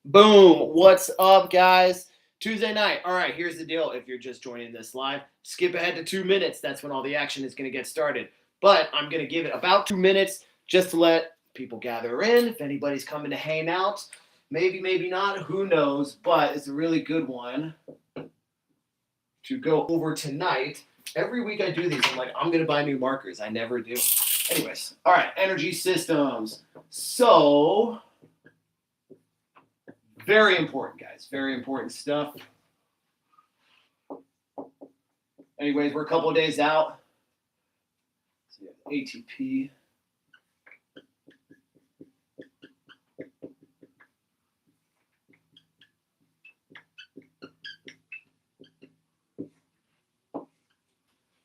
Boom. What's up, guys? Tuesday night. All right, here's the deal. If you're just joining this live, skip ahead to 2 minutes. That's when all the action is going to get started. But I'm going to give it about 2 minutes just to let people gather in. If anybody's coming to hang out, maybe, maybe not. Who knows? But it's a really good one to go over tonight. Every week I do these. I'm like, I'm going to buy new markers. I never do. Anyways, all right, energy systems. So very important, guys. Very important stuff. Anyways, we're a couple of days out. So ATP.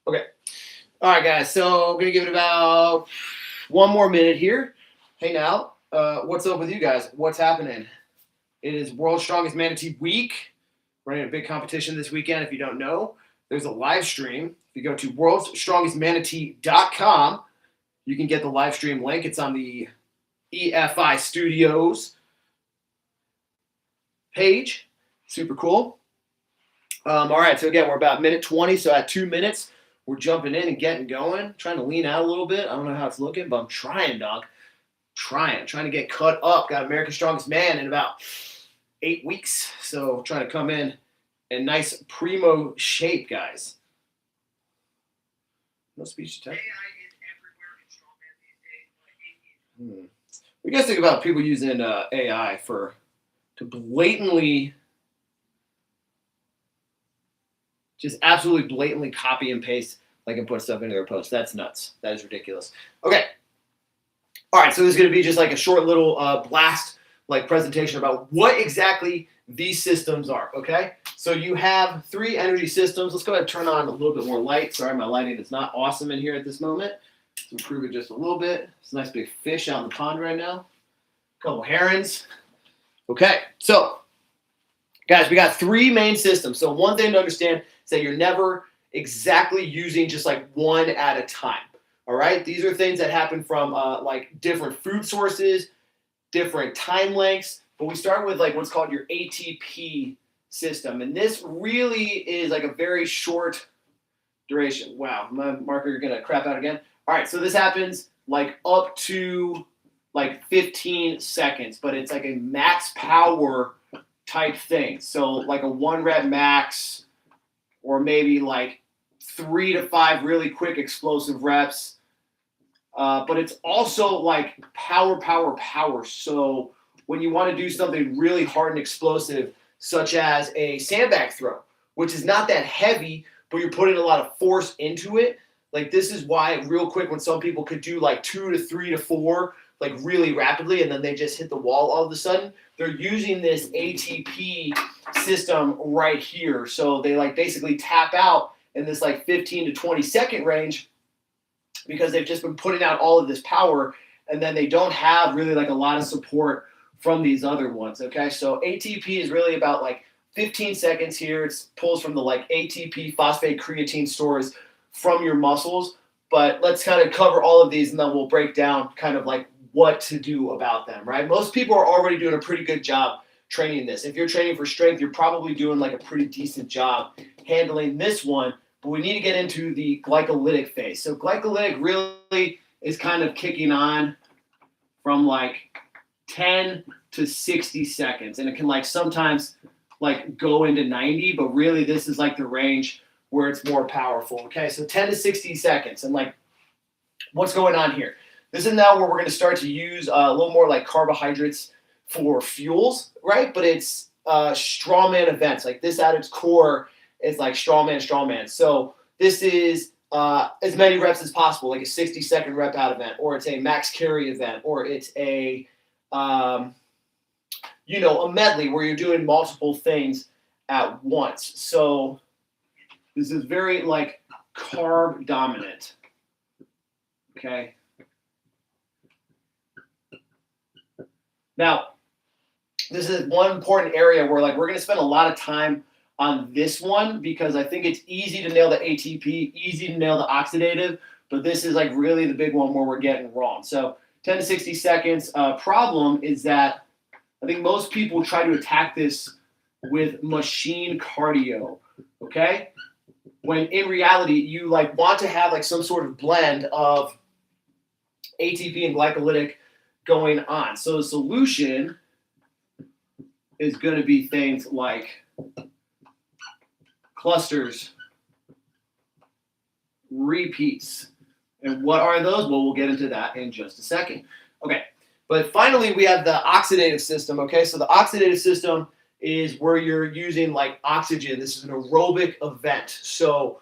Okay. All right, guys. So I'm going to give it about 1 more minute here. Hey, now, what's up with you guys? What's happening? It is World's Strongest Manatee Week. We're running a big competition this weekend. If you don't know, there's a live stream. If you go to worldsstrongestmanatee.com, you can get the live stream link. It's on the EFI Studios page. Super cool. All right, so again, we're about minute 20. So at 2 minutes, we're jumping in and getting going. Trying to lean out a little bit. I don't know how it's looking, but I'm trying, dog. Trying to get cut up. Got America's Strongest Man in about 8 weeks. So trying to come in nice primo shape, guys. No speech to text. AI is everywhere in Strongman these days. What do you guys think about people using AI to blatantly, just absolutely blatantly copy and paste and put stuff into their posts? That's nuts. That is ridiculous. Okay. All right, so this is going to be just like a short little blast presentation about what exactly these systems are, okay? So you have 3 energy systems. Let's go ahead and turn on a little bit more light. Sorry, my lighting is not awesome in here at this moment. Let's improve it just a little bit. It's a nice big fish out in the pond right now. A couple herons. Okay, so guys, we got 3 main systems. So one thing to understand is that you're never exactly using just one at a time. All right, these are things that happen from different food sources, different time lengths. But we start with what's called your ATP system, and this really is a very short duration. Wow, my marker is gonna crap out again. All right, so this happens up to 15 seconds, but it's a max power type thing. So a 1 rep max, or maybe 3 to 5 really quick explosive reps. But it's also power. So when you want to do something really hard and explosive, such as a sandbag throw, which is not that heavy, but you're putting a lot of force into it. This is why real quick when some people could do 2 to 3 to 4, really rapidly, and then they just hit the wall all of a sudden. They're using this ATP system right here. So they basically tap out in this 15 to 20 second range, because they've just been putting out all of this power, and then they don't have really a lot of support from these other ones, okay? So ATP is really about 15 seconds here. It pulls from the ATP phosphate creatine stores from your muscles. But let's kind of cover all of these, and then we'll break down kind of what to do about them, right? Most people are already doing a pretty good job training this. If you're training for strength, you're probably doing a pretty decent job handling this one. But we need to get into the glycolytic phase. So glycolytic really is kind of kicking on from 10 to 60 seconds. And it can sometimes go into 90, but really this is the range where it's more powerful. Okay, so 10 to 60 seconds. And what's going on here? This is now where we're going to start to use a little more carbohydrates for fuels, right? But it's strongman events. This at its core is strongman. So this is as many reps as possible, a 60-second rep out event, or it's a max carry event, or it's a a medley where you're doing multiple things at once. So this is very carb dominant. Okay. Now, this is one important area where we're going to spend a lot of time on this one, because I think it's easy to nail the ATP, easy to nail the oxidative, but this is really the big one where we're getting wrong. So 10 to 60 seconds. Problem is that I think most people try to attack this with machine cardio, okay? When in reality, you like want to have like some sort of blend of ATP and glycolytic going on. So the solution is going to be things like clusters, repeats. And what are those? Well, we'll get into that in just a second. Okay, but finally we have the oxidative system, okay? So the oxidative system is where you're using like oxygen. This is an aerobic event. So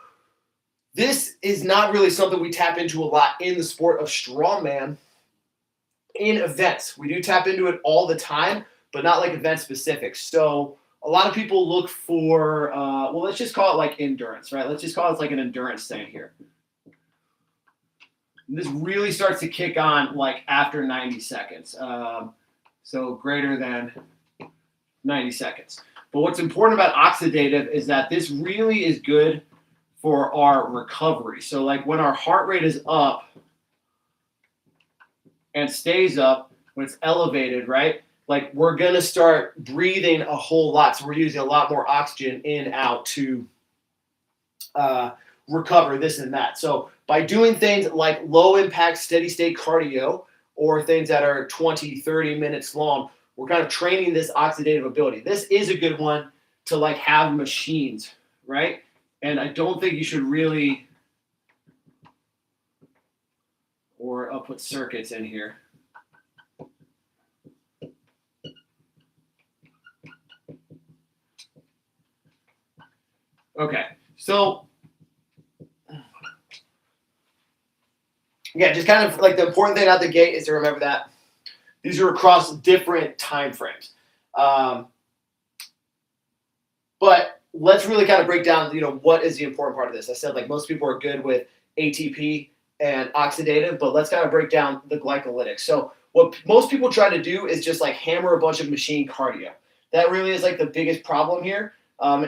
this is not really something we tap into a lot in the sport of strongman in events. We do tap into it all the time, but not like event specific. So a lot of people look for, well, let's just call it like endurance, right? Let's just call it like an endurance thing here. And this really starts to kick on like after 90 seconds. So greater than 90 seconds. But what's important about oxidative is that this really is good for our recovery. So like when our heart rate is up and stays up, when it's elevated, right? Like we're going to start breathing a whole lot. So we're using a lot more oxygen in, out to recover this and that. So by doing things like low impact, steady state cardio or things that are 20, 30 minutes long, we're kind of training this oxidative ability. This is a good one to like have machines, right? And I don't think you should really, or I'll put circuits in here. Okay, so yeah, just kind of like the important thing out the gate is to remember that these are across different time frames. But let's really kind of break down, what is the important part of this. I said like most people are good with ATP and oxidative, but let's kind of break down the glycolytic. So what most people try to do is just like hammer a bunch of machine cardio. That really is like the biggest problem here.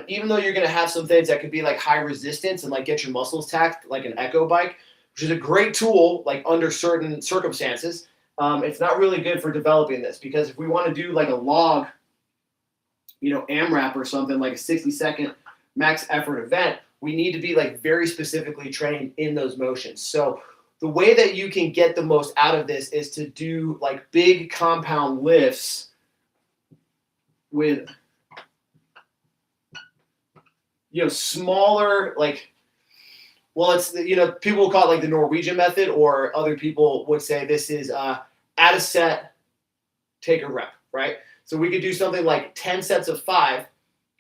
Even though you're going to have some things that could be like high resistance and like get your muscles taxed, like an echo bike, which is a great tool like under certain circumstances. It's not really good for developing this because if we want to do like a log, AMRAP or something like a 60-second max effort event, we need to be like very specifically trained in those motions. So the way that you can get the most out of this is to do like big compound lifts with smaller, like, well, it's, people will call it like the Norwegian method, or other people would say this is add a set, take a rep, right? So we could do something like 10 sets of 5,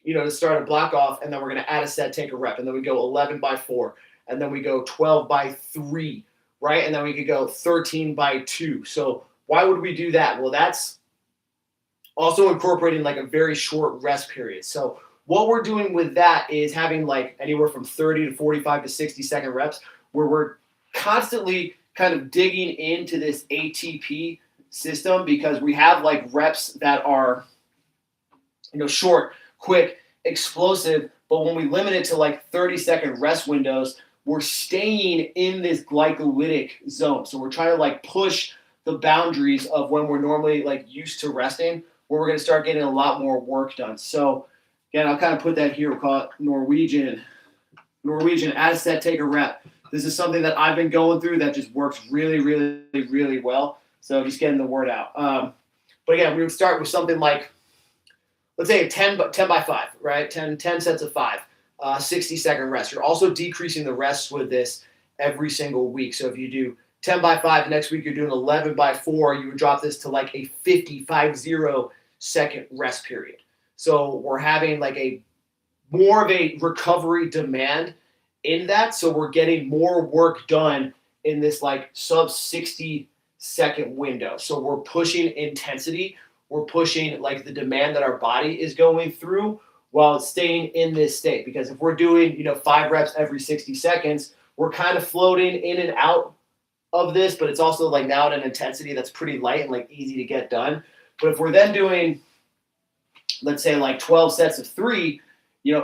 to start a block off, and then we're going to add a set, take a rep, and then we go 11 by 4, and then we go 12 by 3, right? And then we could go 13 by 2. So why would we do that? Well, that's also incorporating like a very short rest period. So what we're doing with that is having like anywhere from 30 to 45 to 60-second reps where we're constantly kind of digging into this ATP system because we have like reps that are, short, quick, explosive, but when we limit it to like 30-second rest windows, we're staying in this glycolytic zone. So we're trying to like push the boundaries of when we're normally like used to resting, where we're going to start getting a lot more work done. So again, I'll kind of put that here. We'll call it Norwegian, add a set, take a rep. This is something that I've been going through that just works really, really, really well. So just getting the word out. But again, we would start with something like, let's say a 10 by 5, right? 10 sets of 5, 60-second rest. You're also decreasing the rests with this every single week. So if you do 10 by 5, next week you're doing 11 by 4, you would drop this to like a 50-second rest period. So we're having like a more of a recovery demand in that. So we're getting more work done in this like sub 60-second window. So we're pushing intensity. We're pushing like the demand that our body is going through while staying in this state. Because if we're doing, 5 reps every 60 seconds, we're kind of floating in and out of this, but it's also like now at an intensity that's pretty light and like easy to get done. But if we're then doing, let's say like 12 sets of 3,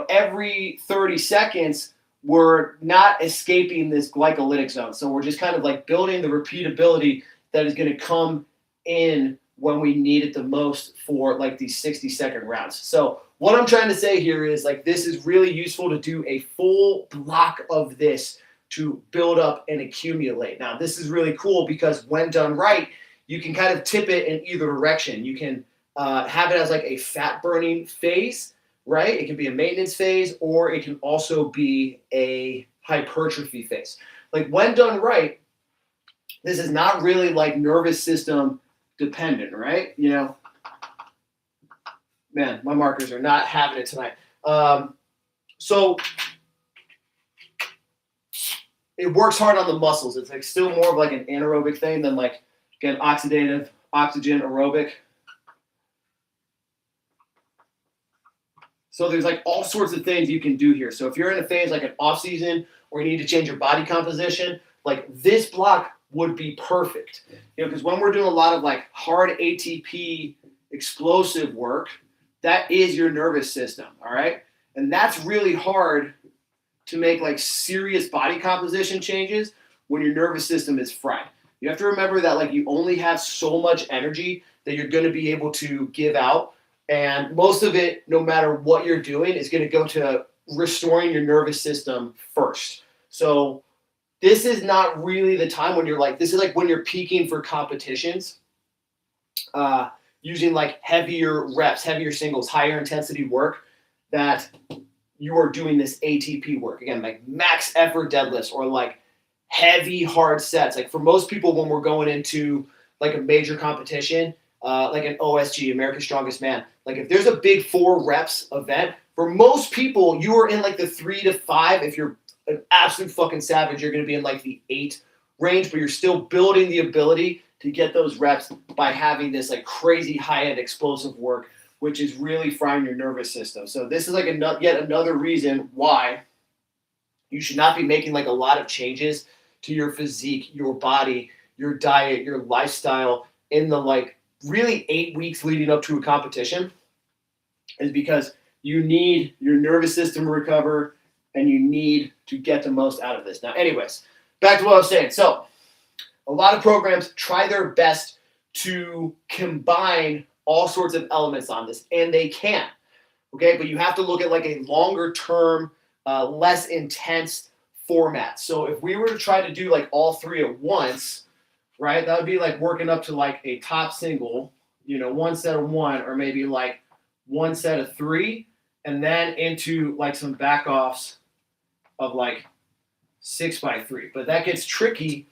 every 30 seconds, we're not escaping this glycolytic zone. So we're just kind of like building the repeatability that is going to come in when we need it the most for like these 60-second rounds. So what I'm trying to say here is like this is really useful to do a full block of this to build up and accumulate. Now this is really cool because when done right, you can kind of tip it in either direction. You can have it as like a fat burning phase, right? It can be a maintenance phase, or it can also be a hypertrophy phase. Like when done right, this is not really like nervous system dependent, right? You know, man, my markers are not having it tonight. So it works hard on the muscles. It's like still more of like an anaerobic thing than like, again, oxidative, oxygen, aerobic. So there's like all sorts of things you can do here. So if you're in a phase like an off season or you need to change your body composition, like this block would be perfect. You know, because when we're doing a lot of like hard ATP explosive work, that is your nervous system, all right? And that's really hard to make like serious body composition changes when your nervous system is fried. You have to remember that like you only have so much energy that you're going to be able to give out. And most of it, no matter what you're doing, is going to go to restoring your nervous system first. So this is not really the time when you're like, this is like when you're peaking for competitions, using like heavier reps, heavier singles, higher intensity work, that you are doing this ATP work. Again, like max effort deadlifts or like heavy hard sets. Like for most people, when we're going into like a major competition, like an OSG, America's Strongest Man, like if there's a big 4 reps event, for most people, you are in like the 3 to 5. If you're an absolute fucking savage, you're going to be in like the 8 range, but you're still building the ability to get those reps by having this like crazy high-end explosive work, which is really frying your nervous system. So this is like yet another reason why you should not be making like a lot of changes to your physique, your body, your diet, your lifestyle in the like really 8 weeks leading up to a competition, is because you need your nervous system to recover and you need to get the most out of this. Now, anyways, back to what I was saying. So a lot of programs try their best to combine all sorts of elements on this, and they can, okay? But you have to look at like a longer term, less intense format. So if we were to try to do like all 3 at once, right, that would be like working up to like a top single, you know, 1 set of 1, or maybe like 1 set of 3, and then into like some back offs of like 6 by 3. But that gets tricky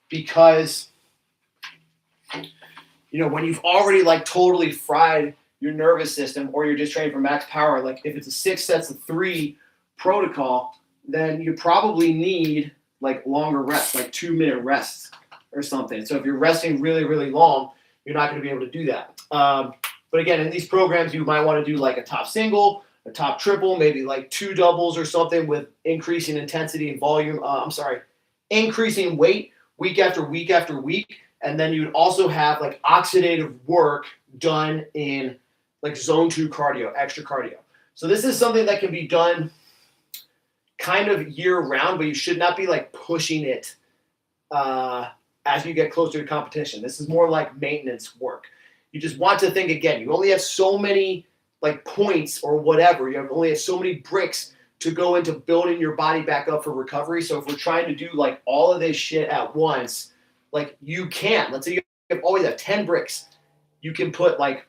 because, you know, when you've already like totally fried your nervous system, or you're just training for max power, like if it's a 6 sets of 3 protocol, then you probably need like longer rests, like 2-minute rests or something. So if you're resting really, really long, you're not going to be able to do that. But again, in these programs, you might want to do like a top single, a top triple, maybe like 2 doubles or something with increasing intensity and volume. Increasing weight week after week after week. And then you'd also have like oxidative work done in like zone 2 cardio, extra cardio. So this is something that can be done kind of year round, but you should not be like pushing it as you get closer to competition. This is more like maintenance work. You just want to think, again, you only have so many like points or whatever. You only have so many bricks to go into building your body back up for recovery. So if we're trying to do like all of this shit at once, like you can't. Let's say you always have 10 bricks. You can put like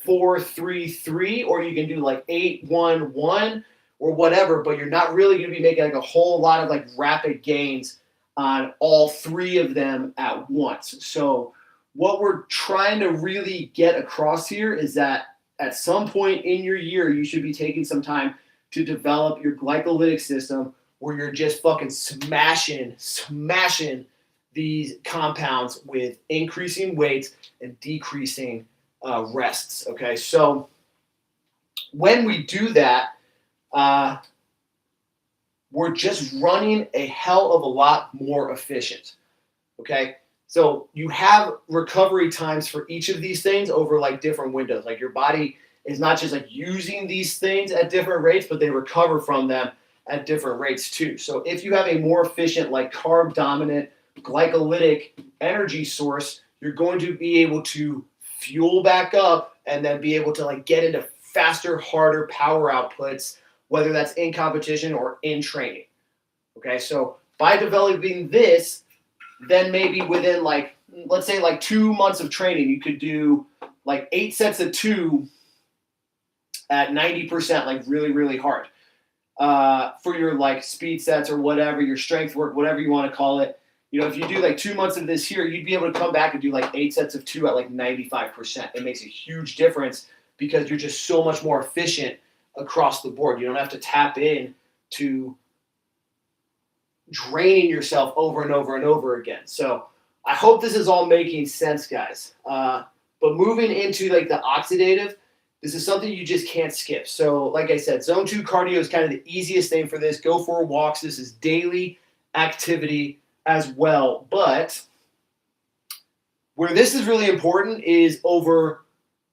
4, 3, 3, or you can do like 8, 1, 1, or whatever, but you're not really going to be making like a whole lot of like rapid gains on all 3 of them at once. So what we're trying to really get across here is that at some point in your year, you should be taking some time to develop your glycolytic system where you're just fucking smashing these compounds with increasing weights and decreasing rests. Okay, so when we do that, we're just running a hell of a lot more efficient. Okay, so you have recovery times for each of these things over like different windows. Like your body is not just like using these things at different rates, but they recover from them at different rates too. So if you have a more efficient, like carb dominant, glycolytic energy source, you're going to be able to fuel back up, and then be able to like get into faster, harder power outputs, whether that's in competition or in training. Okay, so by developing this, then maybe within like, let's say like 2 months of training, you could do like 8 sets of 2 at 90%, like really, really hard. For your like speed sets or whatever, your strength work, whatever you want to call it. You know, if you do like 2 months of this here, you'd be able to come back and do like 8 sets of 2 at like 95%. It makes a huge difference because you're just so much more efficient across the board. You don't have to tap in to draining yourself over and over and over again. So I hope this is all making sense, guys. But moving into like the oxidative, this is something you just can't skip. So like I said, zone 2 cardio is kind of the easiest thing for this. Go for walks. This is daily activity as well. But where this is really important is over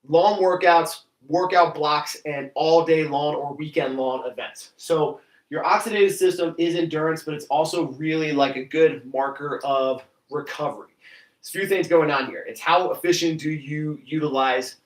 long workouts, workout blocks, and all day long or weekend long events. So your oxidative system is endurance, but it's also really like a good marker of recovery. There's a few things going on here. It's how efficient do you utilize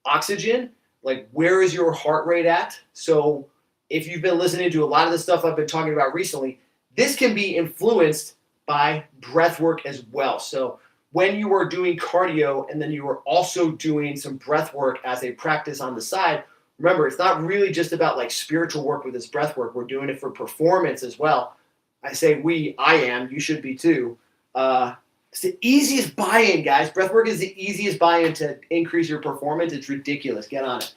oxygen? Like, where is your heart rate at? So if you've been listening to a lot of the stuff I've been talking about recently, this can be influenced by breath work as well. So when you are doing cardio and then you are also doing some breath work as a practice on the side, remember, it's not really just about like spiritual work with this breath work. We're doing it for performance as well. I say I am, you should be too. It's the easiest buy-in, guys. Breath work is the easiest buy-in to increase your performance. It's ridiculous. Get on it.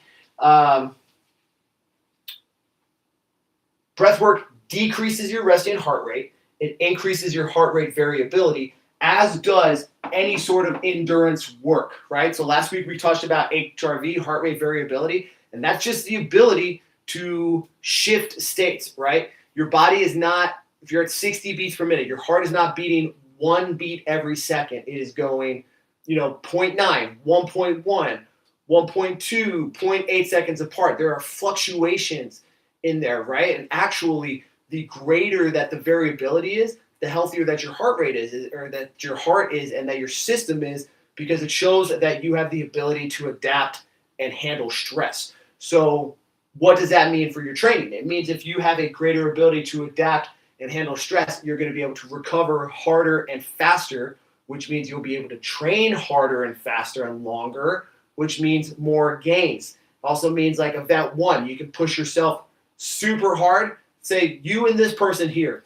Breath work decreases your resting heart rate. It increases your heart rate variability, as does any sort of endurance work, right? So last week we touched about HRV, heart rate variability, and that's just the ability to shift states, right? Your body is not, if you're at 60 beats per minute, your heart is not beating 1 beat every second. It is going, 0.9, 1.1, 1.2, 0.8 seconds apart. There are fluctuations in there, right? And actually, the greater that the variability is, the healthier that your heart rate is, or that your heart is, and that your system is, because it shows that you have the ability to adapt and handle stress. So what does that mean for your training? It means if you have a greater ability to adapt and handle stress, you're going to be able to recover harder and faster, which means you'll be able to train harder and faster and longer, which means more gains. Also means like event 1, you can push yourself super hard. Say you and this person here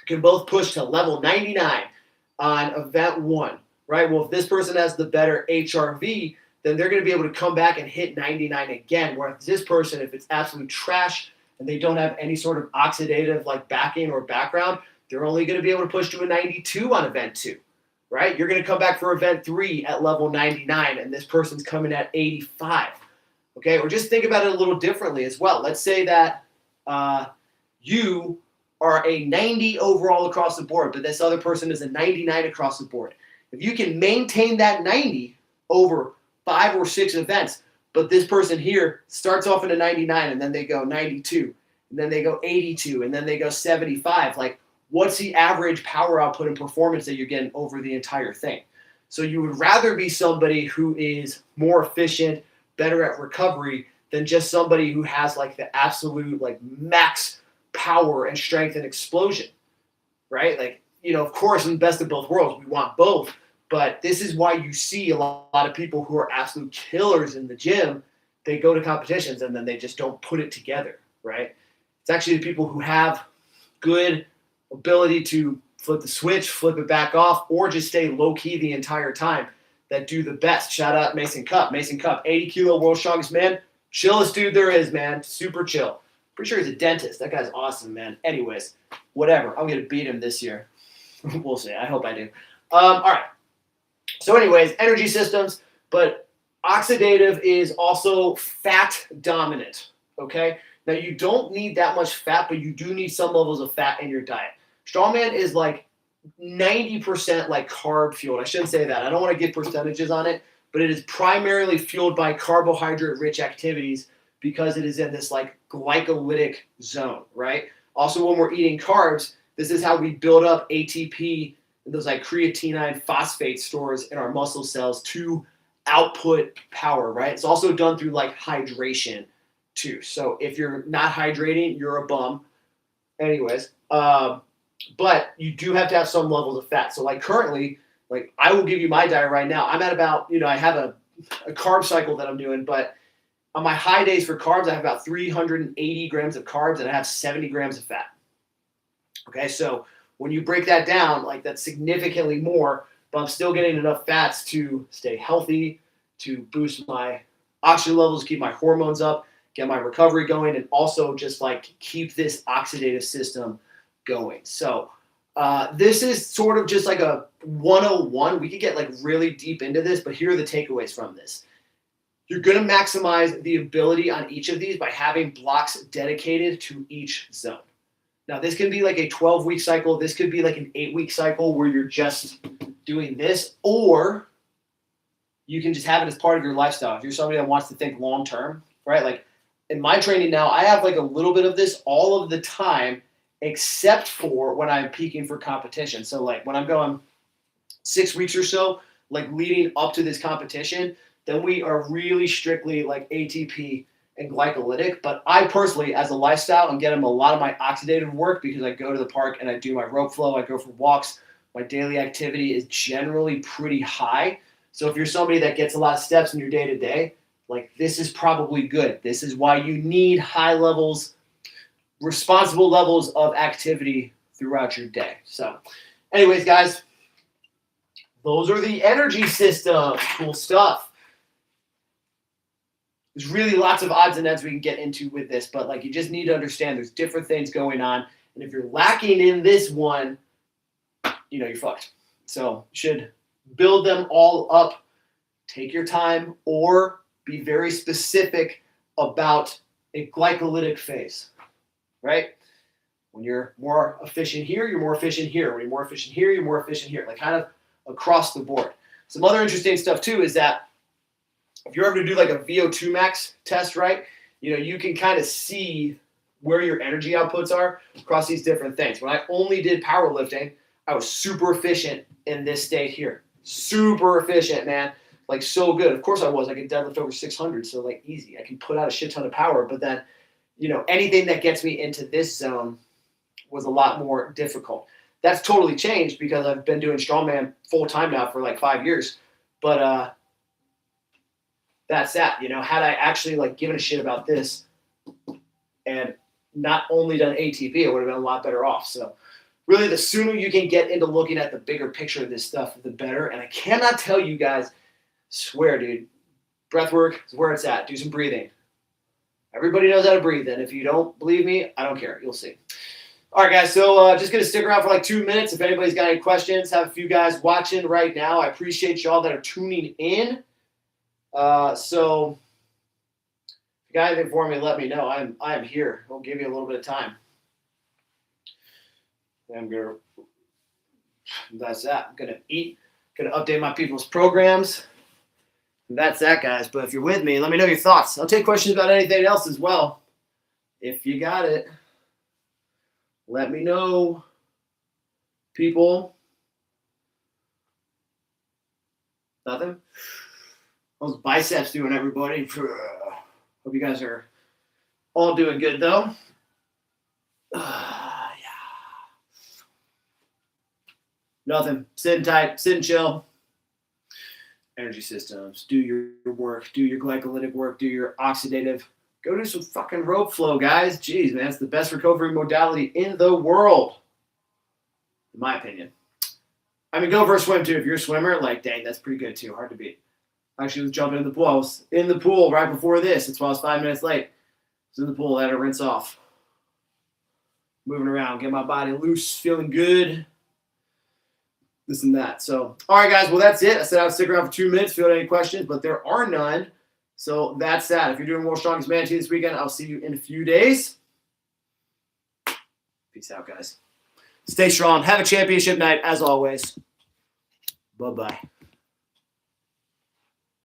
can both push to level 99 on event 1, right? Well, if this person has the better HRV, then they're going to be able to come back and hit 99 again. Whereas this person, if it's absolute trash and they don't have any sort of oxidative like backing or background, they're only going to be able to push to a 92 on event 2, right? You're going to come back for event 3 at level 99, and this person's coming at 85. Okay, or just think about it a little differently as well. Let's say that you are a 90 overall across the board, but this other person is a 99 across the board. If you can maintain that 90 over 5 or 6 events, but this person here starts off at a 99 and then they go 92, and then they go 82, and then they go 75. Like, what's the average power output and performance that you're getting over the entire thing? So you would rather be somebody who is more efficient, better at recovery, than just somebody who has like the absolute like max power and strength and explosion, right? Like, of course, in the best of both worlds, we want both. But this is why you see a lot of people who are absolute killers in the gym. They go to competitions and then they just don't put it together, right? It's actually the people who have good ability to flip the switch, flip it back off, or just stay low-key the entire time that do the best. Shout out Mason Cup. Mason Cup, 80 kilo world's strongest man. Chillest dude there is, man. Super chill. Pretty sure he's a dentist. That guy's awesome, man. Anyways, whatever. I'm going to beat him this year. We'll see. I hope I do. All right. So anyways, energy systems, but oxidative is also fat dominant, okay? Now, you don't need that much fat, but you do need some levels of fat in your diet. Strongman is like 90% like carb fueled. I shouldn't say that. I don't want to give percentages on it, but it is primarily fueled by carbohydrate-rich activities because it is in this like glycolytic zone, right? Also, when we're eating carbs, this is how we build up ATP and those like creatinine phosphate stores in our muscle cells to output power, right? It's also done through like hydration too. So if you're not hydrating, you're a bum. Anyways, but you do have to have some levels of fat. So like currently, like I will give you my diet right now. I'm at about, I have a carb cycle that I'm doing, but on my high days for carbs, I have about 380 grams of carbs and I have 70 grams of fat. Okay, so when you break that down, like that's significantly more, but I'm still getting enough fats to stay healthy, to boost my oxygen levels, keep my hormones up, get my recovery going, and also just like keep this oxidative system going. So this is sort of just like a 101. We could get like really deep into this, but here are the takeaways from this. You're going to maximize the ability on each of these by having blocks dedicated to each zone. Now, this can be like a 12-week cycle. This could be like an 8-week cycle where you're just doing this, or you can just have it as part of your lifestyle. If you're somebody that wants to think long-term, right? Like in my training now, I have like a little bit of this all of the time, except for when I'm peaking for competition. So like when I'm going 6 weeks or so, like leading up to this competition, then we are really strictly like ATP and glycolytic. But I personally, as a lifestyle, I'm getting a lot of my oxidative work because I go to the park and I do my rope flow, I go for walks. My daily activity is generally pretty high. So if you're somebody that gets a lot of steps in your day-to-day, like this is probably good. This is why you need high levels, responsible levels of activity throughout your day. So anyways, guys, those are the energy systems. Cool stuff. There's really lots of odds and ends we can get into with this, but like you just need to understand there's different things going on. And if you're lacking in this one, you're fucked. So you should build them all up. Take your time or be very specific about a glycolytic phase, right? When you're more efficient here, you're more efficient here. When you're more efficient here, you're more efficient here. Like kind of across the board. Some other interesting stuff too is that if you're ever to do like a VO2 max test, right, you can kind of see where your energy outputs are across these different things. When I only did powerlifting, I was super efficient in this state here. Super efficient, man. Like so good. Of course I was. I could deadlift over 600, so like easy. I can put out a shit ton of power, but then, anything that gets me into this zone was a lot more difficult. That's totally changed because I've been doing Strongman full time now for like 5 years. But that's that. Had I actually like given a shit about this and not only done ATV, I would have been a lot better off. So really, the sooner you can get into looking at the bigger picture of this stuff, the better. And I cannot tell you guys, swear, dude, breath work is where it's at. Do some breathing. Everybody knows how to breathe. And if you don't believe me, I don't care. You'll see. All right, guys. So just going to stick around for like 2 minutes. If anybody's got any questions, have a few guys watching right now. I appreciate y'all that are tuning in. So if you got anything for me, let me know. I am here. I'll give you a little bit of time. That's that. I'm gonna eat. Gonna update my people's programs. And that's that, guys. But if you're with me, let me know your thoughts. I'll take questions about anything else as well. If you got it, let me know, people. Nothing. Those biceps doing, everybody. Hope you guys are all doing good, though. Nothing. Sitting tight. Sit and chill. Energy systems. Do your work. Do your glycolytic work. Do your oxidative. Go do some fucking rope flow, guys. Jeez, man. It's the best recovery modality in the world. In my opinion. I mean, go for a swim, too. If you're a swimmer, like, dang, that's pretty good, too. Hard to beat. Actually, I was jumping in the pool. I was in the pool right before this. That's why I was 5 minutes late. I was in the pool. I had to rinse off. Moving around. Get my body loose. Feeling good. This and that. So, all right, guys. Well, that's it. I said I would stick around for 2 minutes if you had any questions, but there are none. So that's that. If you're doing World's Strongest Man this weekend, I'll see you in a few days. Peace out, guys. Stay strong. Have a championship night, as always. Bye-bye.